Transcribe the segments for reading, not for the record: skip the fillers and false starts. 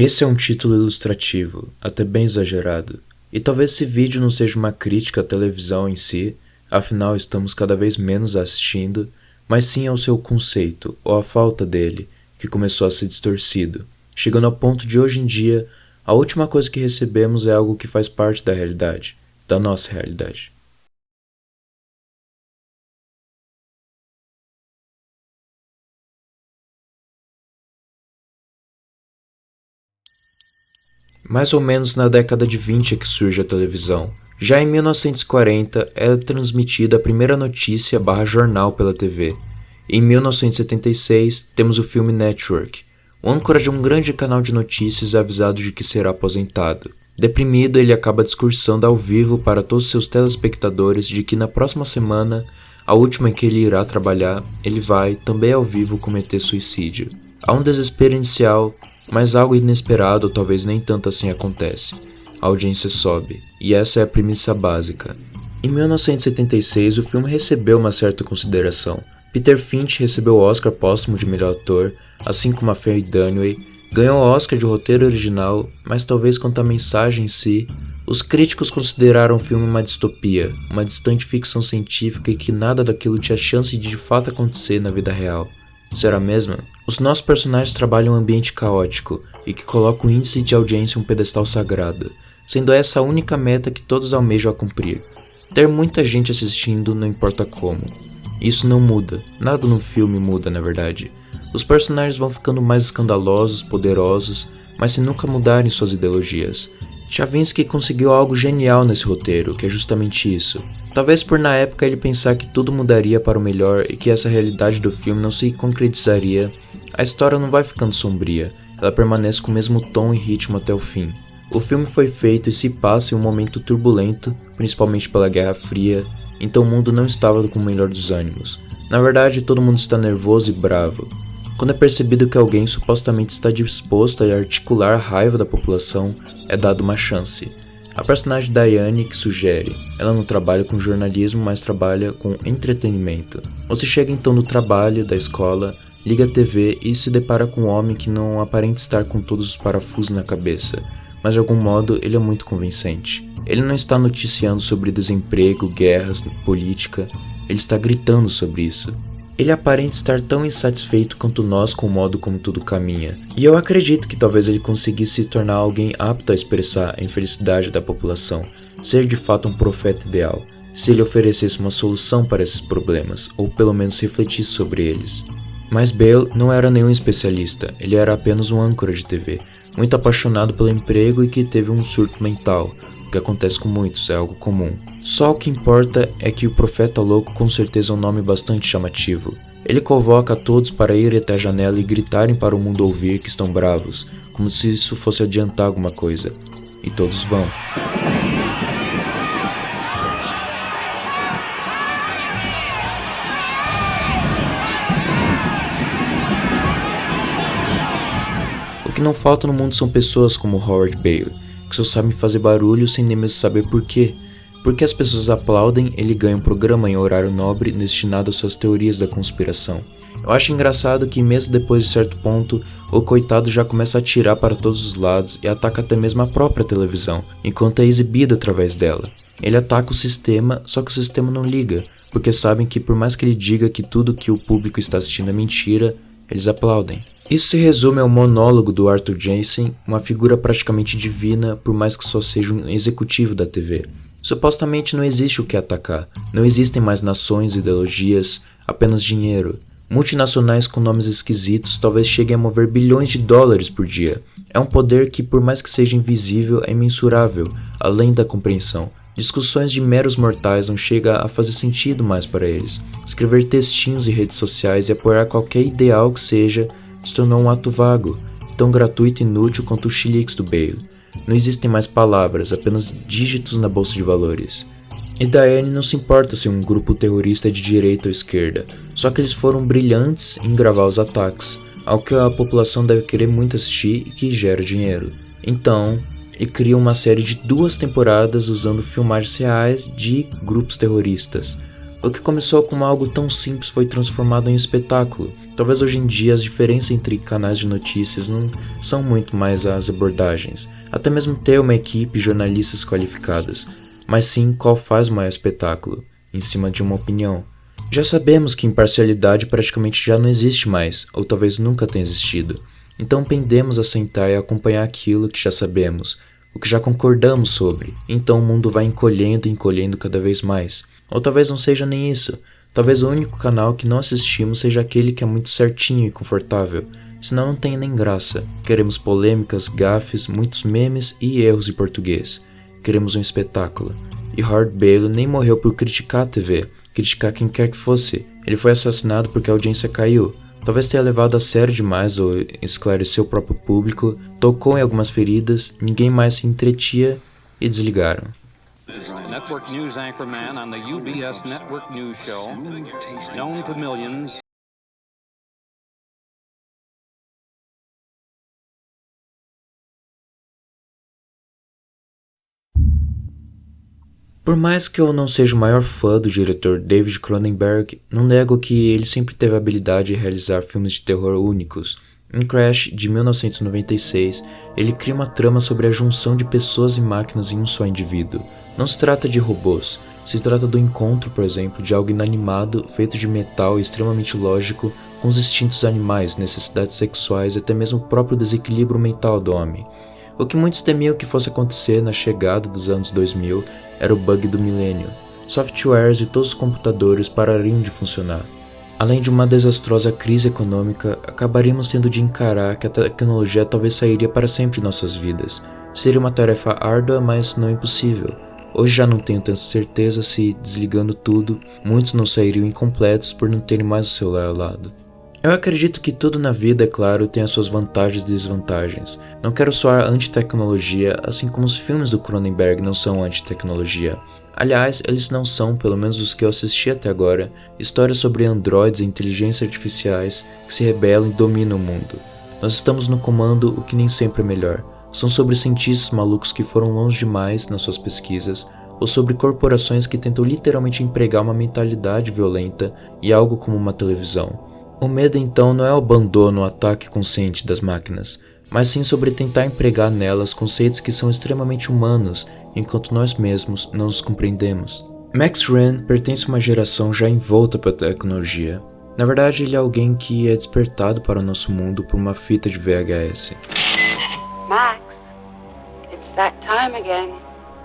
Esse é um título ilustrativo, até bem exagerado, e talvez esse vídeo não seja uma crítica à televisão em si, afinal estamos cada vez menos assistindo, mas sim ao seu conceito, ou à falta dele, que começou a ser distorcido, chegando ao ponto de hoje em dia, a última coisa que recebemos é algo que faz parte da realidade, da nossa realidade. Mais ou menos na década de 20 é que surge a televisão. Já em 1940 é transmitida a primeira notícia / jornal pela TV. Em 1976 temos o filme Network. O âncora de um grande canal de notícias é avisado de que será aposentado. Deprimido, ele acaba discursando ao vivo para todos seus telespectadores de que na próxima semana, a última em que ele irá trabalhar, ele vai, também ao vivo, cometer suicídio. Há um desespero inicial, mas algo inesperado ou talvez nem tanto assim acontece. A audiência sobe, e essa é a premissa básica. Em 1976, o filme recebeu uma certa consideração. Peter Finch recebeu o Oscar póstumo de melhor ator, assim como a Faye Dunaway, ganhou o Oscar de roteiro original, mas talvez quanto à mensagem em si, os críticos consideraram o filme uma distopia, uma distante ficção científica e que nada daquilo tinha chance de fato acontecer na vida real. Será mesmo? Os nossos personagens trabalham em um ambiente caótico e que coloca o índice de audiência em um pedestal sagrado, sendo essa a única meta que todos almejam a cumprir. Ter muita gente assistindo não importa como. Isso não muda, nada no filme muda na verdade. Os personagens vão ficando mais escandalosos, poderosos, mas sem nunca mudarem suas ideologias. Stravinsky conseguiu algo genial nesse roteiro, que é justamente isso. Talvez por na época ele pensar que tudo mudaria para o melhor e que essa realidade do filme não se concretizaria, a história não vai ficando sombria, ela permanece com o mesmo tom e ritmo até o fim. O filme foi feito e se passa em um momento turbulento, principalmente pela Guerra Fria, então o mundo não estava com o melhor dos ânimos. Na verdade, todo mundo está nervoso e bravo. Quando é percebido que alguém supostamente está disposto a articular a raiva da população, é dada uma chance. A personagem Diane que sugere, ela não trabalha com jornalismo, mas trabalha com entretenimento. Você chega então no trabalho, da escola, liga a TV e se depara com um homem que não aparenta estar com todos os parafusos na cabeça, mas de algum modo ele é muito convincente. Ele não está noticiando sobre desemprego, guerras, política, ele está gritando sobre isso. Ele aparenta estar tão insatisfeito quanto nós com o modo como tudo caminha, e eu acredito que talvez ele conseguisse se tornar alguém apto a expressar a infelicidade da população, ser de fato um profeta ideal, se ele oferecesse uma solução para esses problemas, ou pelo menos refletisse sobre eles. Mas Bale não era nenhum especialista, ele era apenas um âncora de TV, muito apaixonado pelo emprego e que teve um surto mental, o que acontece com muitos, é algo comum. Só o que importa é que o profeta louco com certeza é um nome bastante chamativo. Ele convoca a todos para ir até a janela e gritarem para o mundo ouvir que estão bravos, como se isso fosse adiantar alguma coisa. E todos vão. O que não falta no mundo são pessoas como Howard Bale, que só sabem fazer barulho sem nem mesmo saber por quê. Porque as pessoas aplaudem, ele ganha um programa em horário nobre destinado às suas teorias da conspiração. Eu acho engraçado que mesmo depois de certo ponto, o coitado já começa a atirar para todos os lados e ataca até mesmo a própria televisão, enquanto é exibido através dela. Ele ataca o sistema, só que o sistema não liga, porque sabem que por mais que ele diga que tudo que o público está assistindo é mentira, eles aplaudem. Isso se resume ao monólogo do Arthur Jensen, uma figura praticamente divina, por mais que só seja um executivo da TV. Supostamente não existe o que atacar, não existem mais nações, ideologias, apenas dinheiro. Multinacionais com nomes esquisitos talvez cheguem a mover bilhões de dólares por dia. É um poder que, por mais que seja invisível, é imensurável, além da compreensão. Discussões de meros mortais não chegam a fazer sentido mais para eles. Escrever textinhos em redes sociais e apoiar qualquer ideal que seja se tornou um ato vago, tão gratuito e inútil quanto o chiliques do Bale. Não existem mais palavras, apenas dígitos na bolsa de valores. E Diane não se importa se um grupo terrorista é de direita ou esquerda, só que eles foram brilhantes em gravar os ataques, algo que a população deve querer muito assistir e que gera dinheiro. Então, ele cria uma série de 2 temporadas usando filmagens reais de grupos terroristas. O que começou como algo tão simples foi transformado em um espetáculo. Talvez hoje em dia as diferenças entre canais de notícias não são muito mais as abordagens, até mesmo ter uma equipe de jornalistas qualificadas, mas sim qual faz o maior espetáculo, em cima de uma opinião. Já sabemos que imparcialidade praticamente já não existe mais, ou talvez nunca tenha existido. Então pendemos a sentar e acompanhar aquilo que já sabemos, o que já concordamos sobre, então o mundo vai encolhendo e encolhendo cada vez mais. Ou talvez não seja nem isso, talvez o único canal que não assistimos seja aquele que é muito certinho e confortável, senão não tem nem graça. Queremos polêmicas, gafes, muitos memes e erros em português. Queremos um espetáculo. E Howard Bailey nem morreu por criticar a TV, criticar quem quer que fosse. Ele foi assassinado porque a audiência caiu. Talvez tenha levado a sério demais ou esclareceu o próprio público, tocou em algumas feridas, ninguém mais se entretia e desligaram. Network news anchorman on the UBS Network News Show, known to millions. Por mais que eu não seja o maior fã do diretor David Cronenberg, não nego que ele sempre teve a habilidade de realizar filmes de terror únicos. Em Crash, de 1996, ele cria uma trama sobre a junção de pessoas e máquinas em um só indivíduo. Não se trata de robôs, se trata do encontro, por exemplo, de algo inanimado, feito de metal e extremamente lógico, com os instintos animais, necessidades sexuais e até mesmo o próprio desequilíbrio mental do homem. O que muitos temiam que fosse acontecer na chegada dos anos 2000 era o bug do milênio. Softwares e todos os computadores parariam de funcionar. Além de uma desastrosa crise econômica, acabaríamos tendo de encarar que a tecnologia talvez sairia para sempre de nossas vidas. Seria uma tarefa árdua, mas não impossível. Hoje já não tenho tanta certeza se, desligando tudo, muitos não sairiam incompletos por não terem mais o celular ao lado. Eu acredito que tudo na vida, é claro, tem as suas vantagens e desvantagens. Não quero soar anti-tecnologia, assim como os filmes do Cronenberg não são anti-tecnologia. Aliás, eles não são, pelo menos os que eu assisti até agora, histórias sobre androides e inteligências artificiais que se rebelam e dominam o mundo. Nós estamos no comando, o que nem sempre é melhor. São sobre cientistas malucos que foram longe demais nas suas pesquisas, ou sobre corporações que tentam literalmente empregar uma mentalidade violenta e algo como uma televisão. O medo então não é o abandono ou ataque consciente das máquinas, mas sim sobre tentar empregar nelas conceitos que são extremamente humanos, enquanto nós mesmos não nos compreendemos. Max Rand pertence a uma geração já envolta pela tecnologia. Na verdade, ele é alguém que é despertado para o nosso mundo por uma fita de VHS. Max, it's that time again.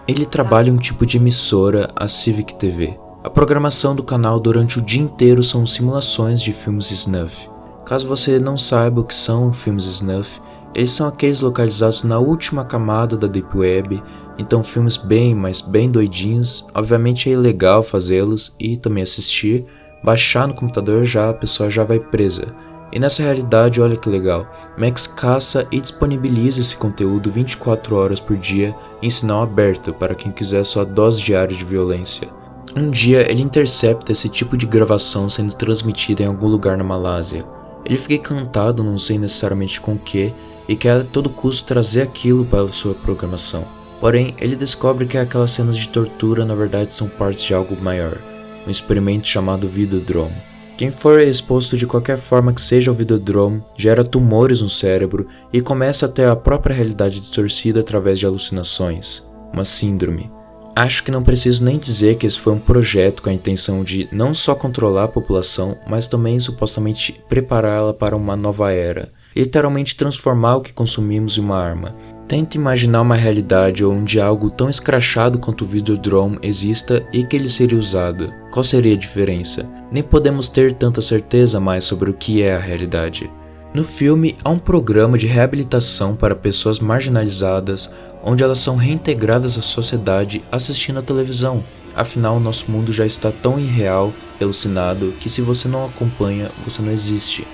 Ele trabalha em um tipo de emissora, a Civic TV. A programação do canal durante o dia inteiro são simulações de filmes snuff. Caso você não saiba o que são filmes snuff, eles são aqueles localizados na última camada da Deep Web, então filmes mas bem doidinhos. Obviamente é ilegal fazê-los e também assistir, baixar no computador já a pessoa já vai presa. E nessa realidade, olha que legal, Max caça e disponibiliza esse conteúdo 24 horas por dia em sinal aberto para quem quiser sua dose diária de violência. Um dia ele intercepta esse tipo de gravação sendo transmitida em algum lugar na Malásia. Ele fica encantado, não sei necessariamente com o que, e quer a todo custo trazer aquilo para a sua programação. Porém, ele descobre que aquelas cenas de tortura na verdade são partes de algo maior, um experimento chamado Videodrome. Quem for exposto de qualquer forma que seja ao Videodrome gera tumores no cérebro e começa a ter a própria realidade distorcida através de alucinações, uma síndrome. Acho que não preciso nem dizer que esse foi um projeto com a intenção de não só controlar a população, mas também supostamente prepará-la para uma nova era, literalmente transformar o que consumimos em uma arma. Tente imaginar uma realidade onde algo tão escrachado quanto o Videodrome exista e que ele seria usado. Qual seria a diferença? Nem podemos ter tanta certeza mais sobre o que é a realidade. No filme, há um programa de reabilitação para pessoas marginalizadas, onde elas são reintegradas à sociedade assistindo à televisão. Afinal, nosso mundo já está tão irreal e alucinado que se você não acompanha, você não existe.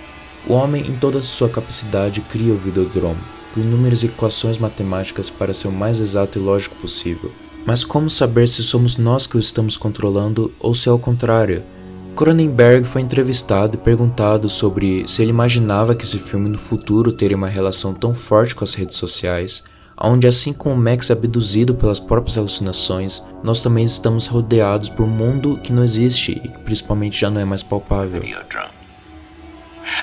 O homem, em toda a sua capacidade, cria o Videodrome, com inúmeras equações matemáticas para ser o mais exato e lógico possível. Mas como saber se somos nós que o estamos controlando ou se é o contrário? Cronenberg foi entrevistado e perguntado sobre se ele imaginava que esse filme no futuro teria uma relação tão forte com as redes sociais, onde assim como Max é abduzido pelas próprias alucinações, nós também estamos rodeados por um mundo que não existe e que principalmente já não é mais palpável. Videodrome.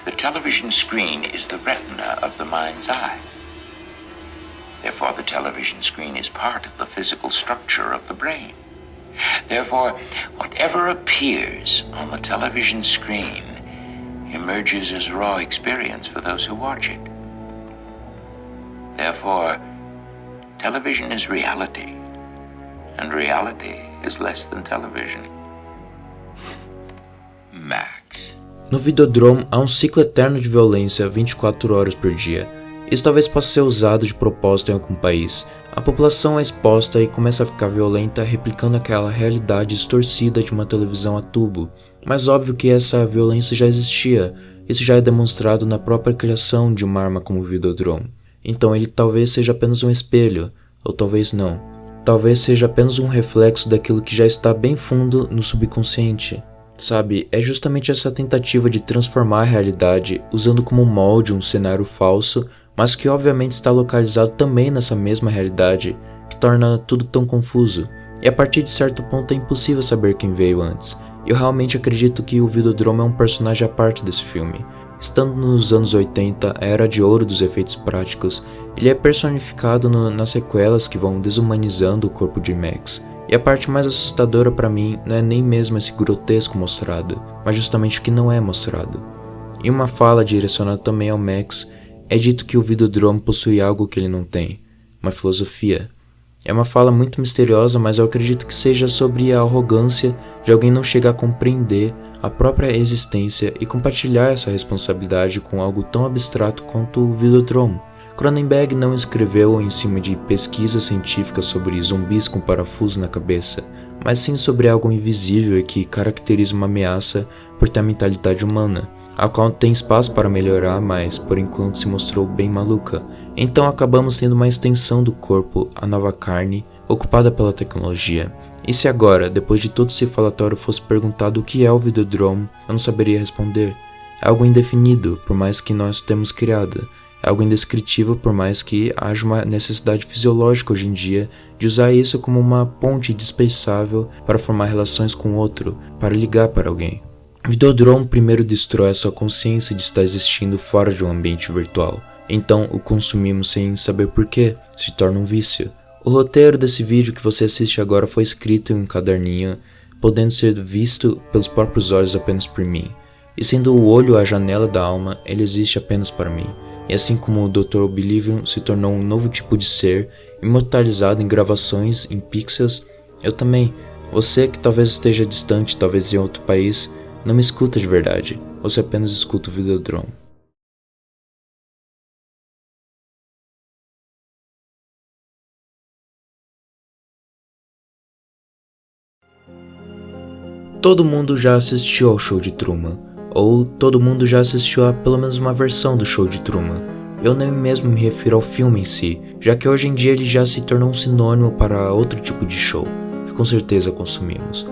The television screen is the retina of the mind's eye. Therefore, the television screen is part of the physical structure of the brain. Therefore, whatever appears on the television screen emerges as raw experience for those who watch it. Therefore, television is reality, and reality is less than television. Max. No Videodrome há um ciclo eterno de violência 24 horas por dia. Isso talvez possa ser usado de propósito em algum país. A população é exposta e começa a ficar violenta, replicando aquela realidade distorcida de uma televisão a tubo. Mas óbvio que essa violência já existia. Isso já é demonstrado na própria criação de uma arma como o Videodrome. Então ele talvez seja apenas um espelho, ou talvez não. Talvez seja apenas um reflexo daquilo que já está bem fundo no subconsciente. Sabe, é justamente essa tentativa de transformar a realidade usando como molde um cenário falso, mas que obviamente está localizado também nessa mesma realidade, que torna tudo tão confuso. E a partir de certo ponto é impossível saber quem veio antes. Eu realmente acredito que o Videodrome é um personagem à parte desse filme. Estando nos anos 80, a era de ouro dos efeitos práticos, ele é personificado nas sequelas que vão desumanizando o corpo de Max. E a parte mais assustadora para mim não é nem mesmo esse grotesco mostrado, mas justamente o que não é mostrado. Em uma fala direcionada também ao Max, é dito que o Videodrome possui algo que ele não tem, uma filosofia. É uma fala muito misteriosa, mas eu acredito que seja sobre a arrogância de alguém não chegar a compreender a própria existência e compartilhar essa responsabilidade com algo tão abstrato quanto o Videodrome. Cronenberg não escreveu em cima de pesquisas científicas sobre zumbis com parafuso na cabeça, mas sim sobre algo invisível e que caracteriza uma ameaça por ter a mentalidade humana, a qual tem espaço para melhorar, mas por enquanto se mostrou bem maluca. Então acabamos tendo uma extensão do corpo, a nova carne, ocupada pela tecnologia. E se agora, depois de todo esse falatório, fosse perguntado o que é o Videodrome, eu não saberia responder. É algo indefinido, por mais que nós temos criado. É algo indescritível, por mais que haja uma necessidade fisiológica hoje em dia de usar isso como uma ponte indispensável para formar relações com o outro, para ligar para alguém. O Videodrome primeiro destrói a sua consciência de estar existindo fora de um ambiente virtual. Então o consumimos sem saber porquê, se torna um vício. O roteiro desse vídeo que você assiste agora foi escrito em um caderninho, podendo ser visto pelos próprios olhos apenas por mim. E sendo o olho a janela da alma, ele existe apenas para mim. E assim como o Dr. Oblivion se tornou um novo tipo de ser, imortalizado em gravações, em pixels, eu também. Você que talvez esteja distante, talvez em outro país, não me escuta de verdade, você apenas escuta o Videodrome. Todo mundo já assistiu ao show de Truman, ou todo mundo já assistiu a pelo menos uma versão do show de Truman. Eu nem mesmo me refiro ao filme em si, já que hoje em dia ele já se tornou um sinônimo para outro tipo de show, que com certeza consumimos.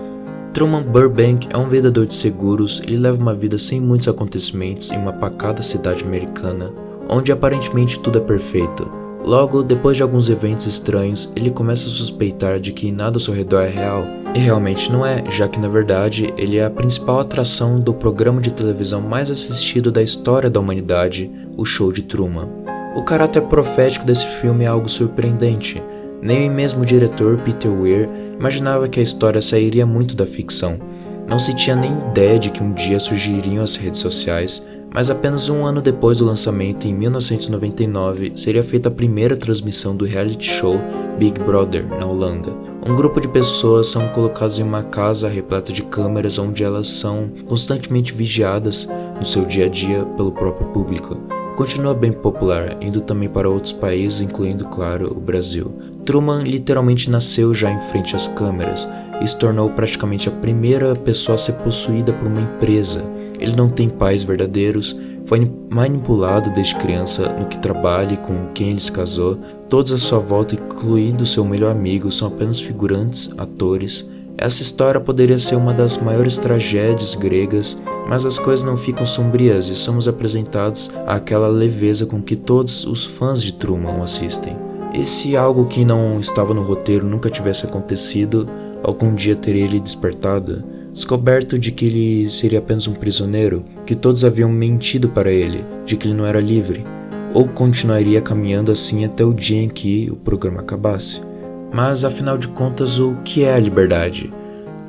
Truman Burbank é um vendedor de seguros. Ele leva uma vida sem muitos acontecimentos em uma pacata cidade americana, onde aparentemente tudo é perfeito. Logo, depois de alguns eventos estranhos, ele começa a suspeitar de que nada ao seu redor é real. E realmente não é, já que na verdade ele é a principal atração do programa de televisão mais assistido da história da humanidade, o Show de Truman. O caráter profético desse filme é algo surpreendente. Nem mesmo o diretor Peter Weir imaginava que a história sairia muito da ficção. Não se tinha nem ideia de que um dia surgiriam as redes sociais, mas apenas um ano depois do lançamento, em 1999, seria feita a primeira transmissão do reality show Big Brother, na Holanda. Um grupo de pessoas são colocadas em uma casa repleta de câmeras onde elas são constantemente vigiadas no seu dia a dia pelo próprio público. Continua bem popular, indo também para outros países, incluindo, claro, o Brasil. Truman literalmente nasceu já em frente às câmeras e se tornou praticamente a primeira pessoa a ser possuída por uma empresa. Ele não tem pais verdadeiros, foi manipulado desde criança no que trabalha e com quem ele se casou. Todos à sua volta, incluindo seu melhor amigo, são apenas figurantes, atores. Essa história poderia ser uma das maiores tragédias gregas, mas as coisas não ficam sombrias e somos apresentados àquela leveza com que todos os fãs de Truman o assistem. E se algo que não estava no roteiro nunca tivesse acontecido, algum dia teria ele despertado, descoberto de que ele seria apenas um prisioneiro, que todos haviam mentido para ele, de que ele não era livre, ou continuaria caminhando assim até o dia em que o programa acabasse. Mas afinal de contas, o que é a liberdade?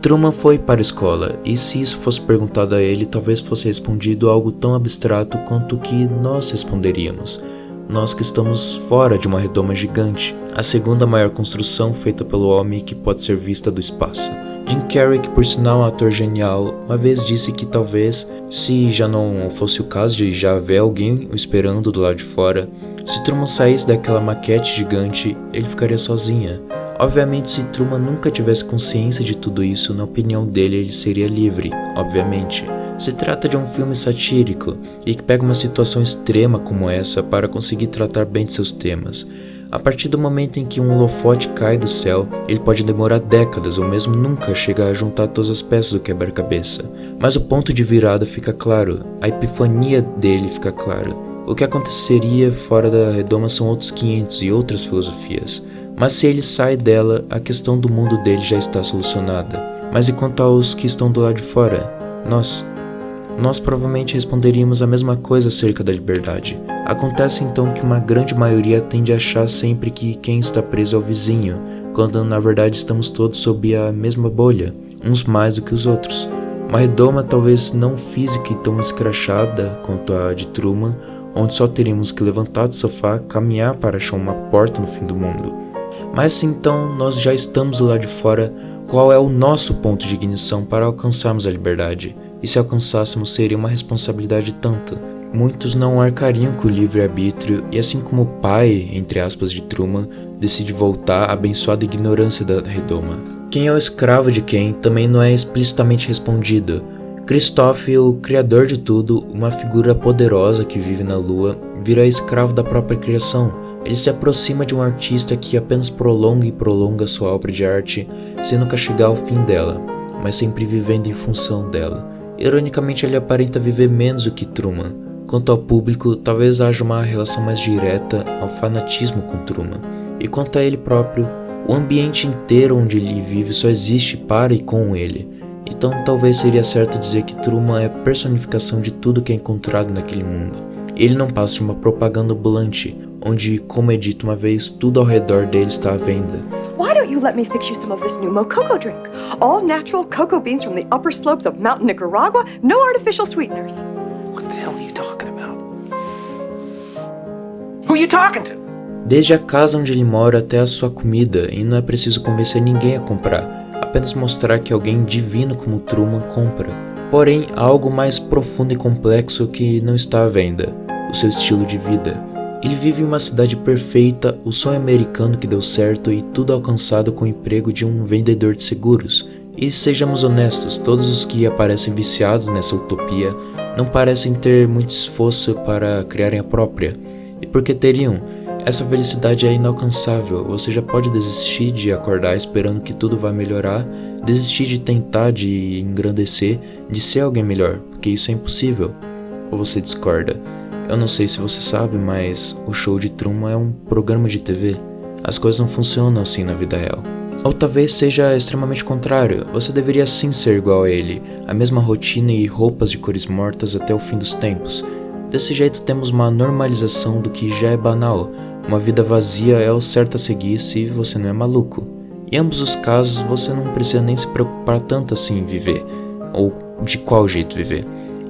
Truman foi para a escola, e se isso fosse perguntado a ele, talvez fosse respondido algo tão abstrato quanto o que nós responderíamos. Nós que estamos fora de uma redoma gigante, a segunda maior construção feita pelo homem que pode ser vista do espaço. Jim Carrey, que por sinal é um ator genial, uma vez disse que talvez, se já não fosse o caso de já haver alguém o esperando do lado de fora, se Truman saísse daquela maquete gigante, ele ficaria sozinha. Obviamente, se Truman nunca tivesse consciência de tudo isso, na opinião dele ele seria livre, obviamente. Se trata de um filme satírico e que pega uma situação extrema como essa para conseguir tratar bem de seus temas. A partir do momento em que um holofote cai do céu, ele pode demorar décadas ou mesmo nunca chegar a juntar todas as peças do quebra-cabeça. Mas o ponto de virada fica claro, a epifania dele fica clara. O que aconteceria fora da redoma são outros 500 e outras filosofias. Mas se ele sai dela, a questão do mundo dele já está solucionada. Mas e quanto aos que estão do lado de fora? Nós provavelmente responderíamos a mesma coisa acerca da liberdade. Acontece então que uma grande maioria tende a achar sempre que quem está preso é o vizinho, quando na verdade estamos todos sob a mesma bolha, uns mais do que os outros. Uma redoma talvez não física e tão escrachada quanto a de Truman, onde só teríamos que levantar do sofá, caminhar para achar uma porta no fim do mundo. Mas se então nós já estamos do lado de fora, qual é o nosso ponto de ignição para alcançarmos a liberdade? E se alcançássemos seria uma responsabilidade tanta. Muitos não arcariam com o livre-arbítrio e assim como o pai, entre aspas, de Truman, decide voltar à abençoada ignorância da redoma. Quem é o escravo de quem também não é explicitamente respondido. Christoph, o criador de tudo, uma figura poderosa que vive na lua, vira escravo da própria criação. Ele se aproxima de um artista que apenas prolonga e prolonga sua obra de arte, sem nunca chegar ao fim dela, mas sempre vivendo em função dela. Ironicamente, ele aparenta viver menos do que Truman. Quanto ao público, talvez haja uma relação mais direta ao fanatismo com Truman. E quanto a ele próprio, o ambiente inteiro onde ele vive só existe para e com ele. Então talvez seria certo dizer que Truman é a personificação de tudo que é encontrado naquele mundo. Ele não passa de uma propaganda ambulante, onde, como é dito uma vez, tudo ao redor dele está à venda. Why don't you let me fix you some of this new Mococo drink? All natural cocoa beans from the upper slopes of Mountain Nicaragua, no artificial sweeteners. What the hell are you talking about? Who are you talking to? Desde a casa onde ele mora até a sua comida, e não é preciso convencer ninguém a comprar, apenas mostrar que alguém divino como Truman compra. Porém, há algo mais profundo e complexo que não está à venda, o seu estilo de vida. Ele vive em uma cidade perfeita, o sonho americano que deu certo e tudo alcançado com o emprego de um vendedor de seguros. E sejamos honestos, todos os que aparecem viciados nessa utopia não parecem ter muito esforço para criarem a própria. E por que teriam? Essa felicidade é inalcançável, você já pode desistir de acordar esperando que tudo vai melhorar, desistir de tentar de engrandecer, de ser alguém melhor, porque isso é impossível. Ou você discorda? Eu não sei se você sabe, mas o show de Truman é um programa de TV. As coisas não funcionam assim na vida real. Ou talvez seja extremamente contrário, você deveria sim ser igual a ele, a mesma rotina e roupas de cores mortas até o fim dos tempos. Desse jeito temos uma normalização do que já é banal. Uma vida vazia é o certo a seguir se você não é maluco. Em ambos os casos, você não precisa nem se preocupar tanto assim em viver, ou de qual jeito viver.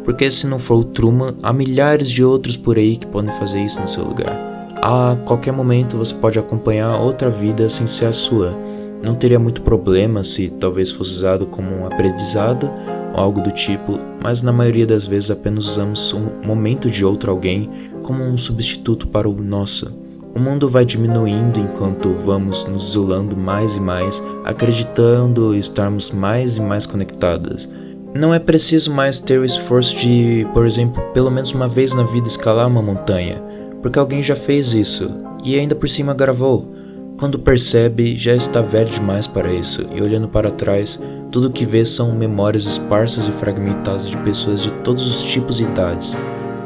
Porque se não for o Truman, há milhares de outros por aí que podem fazer isso no seu lugar. A qualquer momento você pode acompanhar outra vida sem ser a sua. Não teria muito problema se talvez fosse usado como um aprendizado ou algo do tipo, mas na maioria das vezes apenas usamos um momento de outro alguém como um substituto para o nosso. O mundo vai diminuindo enquanto vamos nos isolando mais e mais, acreditando estarmos mais e mais conectadas. Não é preciso mais ter o esforço de, por exemplo, pelo menos uma vez na vida escalar uma montanha, porque alguém já fez isso, e ainda por cima gravou. Quando percebe, já está velho demais para isso, e olhando para trás, tudo o que vê são memórias esparsas e fragmentadas de pessoas de todos os tipos e idades,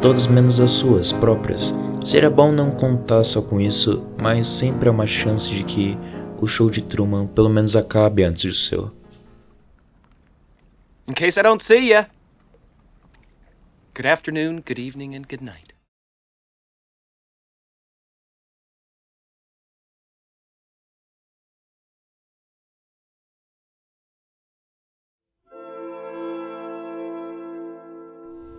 todas menos as suas próprias. Seria bom não contar só com isso, mas sempre há uma chance de que o show de Truman pelo menos acabe antes do seu. In case I don't see ya. Good afternoon, good evening, and good night.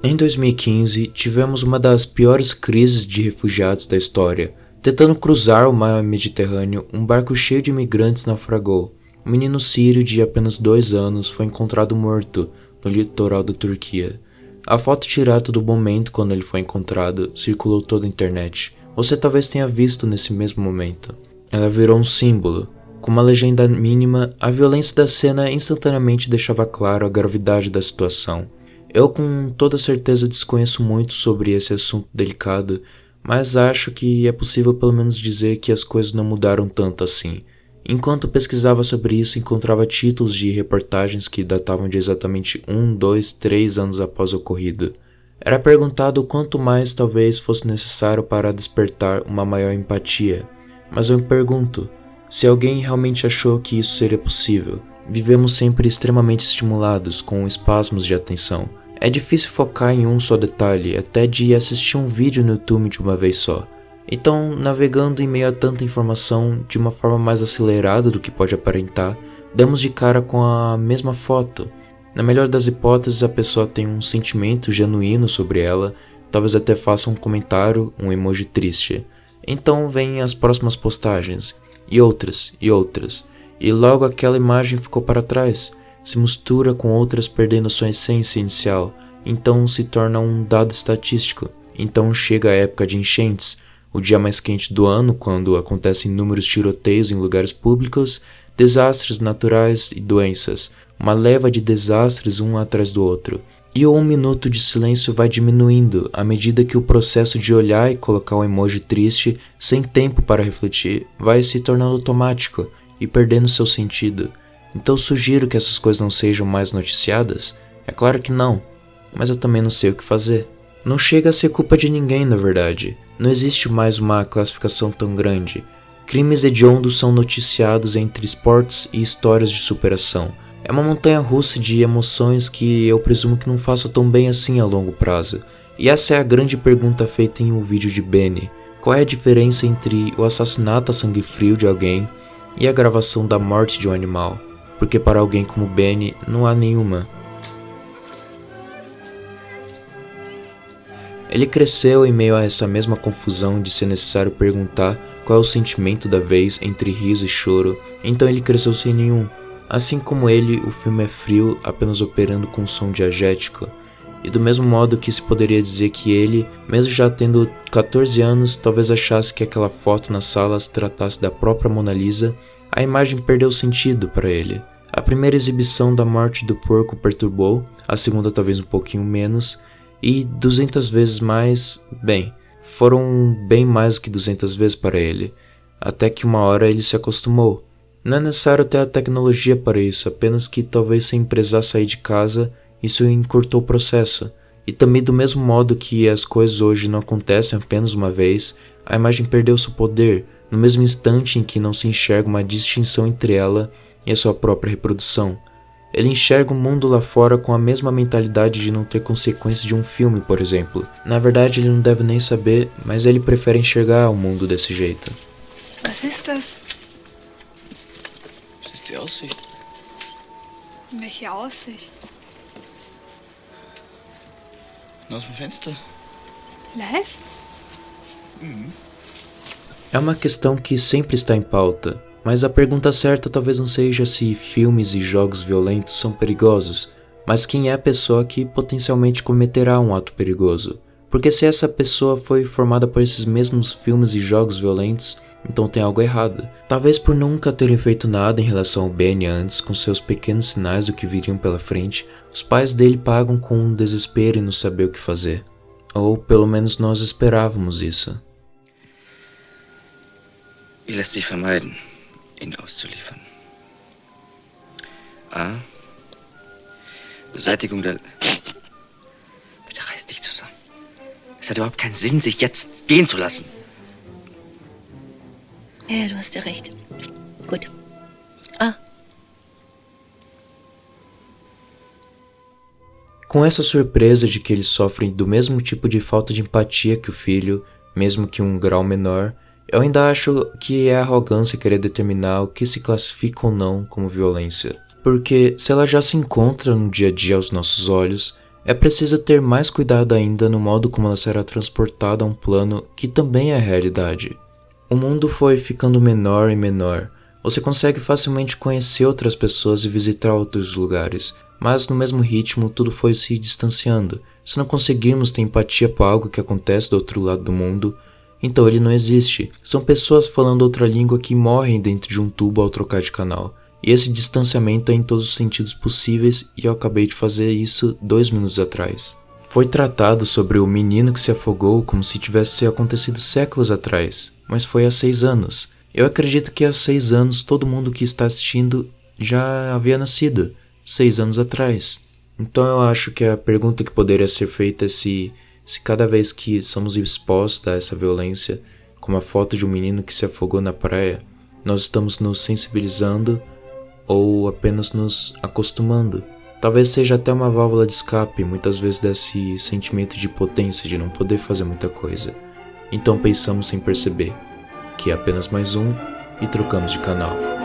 Em 2015, tivemos uma das piores crises de refugiados da história. Tentando cruzar o mar Mediterrâneo, um barco cheio de imigrantes naufragou. Um menino sírio de apenas 2 anos foi encontrado morto no litoral da Turquia. A foto tirada do momento quando ele foi encontrado circulou toda a internet. Você talvez tenha visto nesse mesmo momento. Ela virou um símbolo. Com uma legenda mínima, a violência da cena instantaneamente deixava claro a gravidade da situação. Eu com toda certeza desconheço muito sobre esse assunto delicado, mas acho que é possível pelo menos dizer que as coisas não mudaram tanto assim. Enquanto pesquisava sobre isso, encontrava títulos de reportagens que datavam de exatamente 1, 2, 3 anos após o ocorrido. Era perguntado o quanto mais talvez fosse necessário para despertar uma maior empatia. Mas eu me pergunto, se alguém realmente achou que isso seria possível? Vivemos sempre extremamente estimulados, com espasmos de atenção. É difícil focar em um só detalhe, até de assistir um vídeo no YouTube de uma vez só. Então, navegando em meio a tanta informação de uma forma mais acelerada do que pode aparentar, damos de cara com a mesma foto. Na melhor das hipóteses, a pessoa tem um sentimento genuíno sobre ela, talvez até faça um comentário, um emoji triste. Então vêm as próximas postagens, e outras, e logo aquela imagem ficou para trás. Se mistura com outras perdendo sua essência inicial, então se torna um dado estatístico. Então chega a época de enchentes, o dia mais quente do ano, quando acontecem inúmeros tiroteios em lugares públicos, desastres naturais e doenças, uma leva de desastres um atrás do outro. E o 1 minuto de silêncio vai diminuindo à medida que o processo de olhar e colocar um emoji triste, sem tempo para refletir, vai se tornando automático e perdendo seu sentido. Então sugiro que essas coisas não sejam mais noticiadas? É claro que não, mas eu também não sei o que fazer. Não chega a ser culpa de ninguém, na verdade. Não existe mais uma classificação tão grande. Crimes hediondos são noticiados entre esportes e histórias de superação. É uma montanha-russa de emoções que eu presumo que não faça tão bem assim a longo prazo. E essa é a grande pergunta feita em um vídeo de Benny. Qual é a diferença entre o assassinato a sangue frio de alguém e a gravação da morte de um animal? Porque para alguém como Benny não há nenhuma. Ele cresceu em meio a essa mesma confusão de ser necessário perguntar qual é o sentimento da vez entre riso e choro, então ele cresceu sem nenhum. Assim como ele, o filme é frio, apenas operando com som diegético. E do mesmo modo que se poderia dizer que ele, mesmo já tendo 14 anos, talvez achasse que aquela foto na sala se tratasse da própria Mona Lisa, a imagem perdeu sentido para ele. A primeira exibição da morte do porco perturbou, a segunda talvez um pouquinho menos, e 200 vezes mais, bem, foram bem mais que 200 vezes para ele, até que uma hora ele se acostumou. Não é necessário ter a tecnologia para isso, apenas que talvez sem precisar sair de casa, isso encurtou o processo. E também do mesmo modo que as coisas hoje não acontecem apenas uma vez, a imagem perdeu seu poder, no mesmo instante em que não se enxerga uma distinção entre ela e a sua própria reprodução. Ele enxerga o mundo lá fora com a mesma mentalidade de não ter consequências de um filme, por exemplo. Na verdade, ele não deve nem saber, mas ele prefere enxergar o mundo desse jeito. Was ist das? Das ist die Aussicht. Welche Aussicht? Aus dem Fenster. Live? É uma questão que sempre está em pauta. Mas a pergunta certa talvez não seja se filmes e jogos violentos são perigosos, mas quem é a pessoa que potencialmente cometerá um ato perigoso. Porque se essa pessoa foi formada por esses mesmos filmes e jogos violentos, então tem algo errado. Talvez por nunca terem feito nada em relação ao Benny antes, com seus pequenos sinais do que viriam pela frente, os pais dele pagam com um desespero em não saber o que fazer. Ou pelo menos nós esperávamos isso. Wie lässt sich vermeiden, ihn auszuliefern? A. Beseitigung der... Bitte reiß dich zusammen. Es hat überhaupt keinen Sinn, sich jetzt gehen zu lassen. Ja, du hast ja recht. Gut. Ah. Com essa surpresa de que eles sofrem do mesmo tipo de falta de empatia que o filho, mesmo que um grau menor, eu ainda acho que é arrogância querer determinar o que se classifica ou não como violência. Porque se ela já se encontra no dia a dia aos nossos olhos, é preciso ter mais cuidado ainda no modo como ela será transportada a um plano que também é realidade. O mundo foi ficando menor e menor. Você consegue facilmente conhecer outras pessoas e visitar outros lugares, mas no mesmo ritmo tudo foi se distanciando. Se não conseguirmos ter empatia por algo que acontece do outro lado do mundo, então ele não existe. São pessoas falando outra língua que morrem dentro de um tubo ao trocar de canal. E esse distanciamento é em todos os sentidos possíveis e eu acabei de fazer isso 2 minutos atrás. Foi tratado sobre o menino que se afogou como se tivesse acontecido séculos atrás, mas foi há 6 anos. Eu acredito que há 6 anos todo mundo que está assistindo já havia nascido, 6 anos atrás. Então eu acho que a pergunta que poderia ser feita é se cada vez que somos expostos a essa violência, como a foto de um menino que se afogou na praia, nós estamos nos sensibilizando ou apenas nos acostumando. Talvez seja até uma válvula de escape, muitas vezes desse sentimento de impotência de não poder fazer muita coisa. Então pensamos sem perceber que é apenas mais um e trocamos de canal.